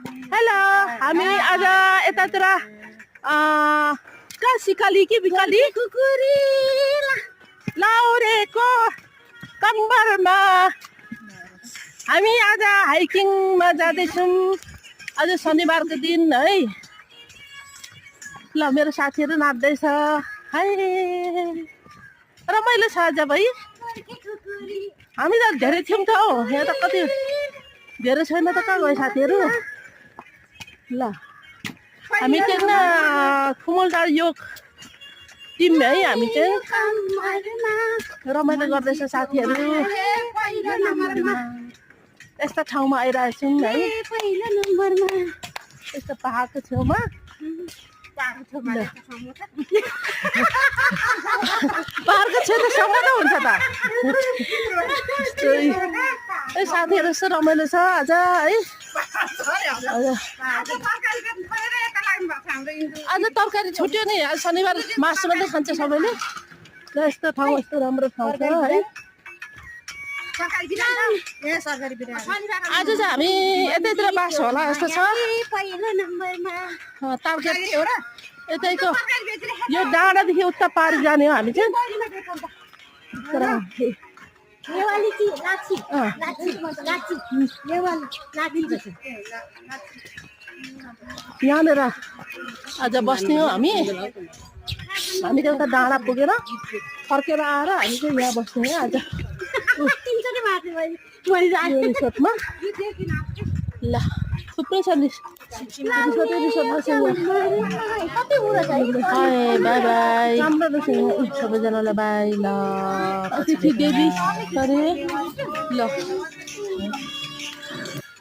Hello हामी आज यतातिर कहाँ सिकाली कि बिकाली लाउरेको कम्बरमा हामी आज हाइकिङमा जाँदैछौँ। आज शनिबारको दिन है। ल मेरो साथीहरू नाच्दैछ है, रमाइलो छ आज भाइ। हामी त धेरै थियौँ त हौ, यहाँ त कति धेरै छैन त कहाँ गयो साथीहरू। ल हामी चाहिँ खुमलटार योग टिम है। हामी चाहिँ रमाइलो गर्दैछ साथीहरू। यस्ता ठाउँमा आइरहेछौँ है, यस्तो पहाडको छेउमा। पहाडको छेउमा सँगै त हुन्छ त। साथीहरू यस्तो रमाइलो छ आज है। आज तरकारी छुट्यो नि, आज शनिबार मासु मात्रै खान्छ सबैले। र यस्तो ठाउँ, यस्तो राम्रो ठाउँ छ है। आज चाहिँ हामी यतैतिर बास होला जस्तो छ। टार्गेट यतैको यो डाँडादेखि उता पारि जाने हो हामी चाहिँ। यहाँनिर आज बस्ने हो हामी। हामी त उता डाँडा पुगेर फर्केर आएर हामी चाहिँ यहाँ बस्ने हो आज रिसोर्टमा। ल थुप्रै छ नि बाई बाई सबैजनालाई बाई। ल अतिथि देवी अरे ल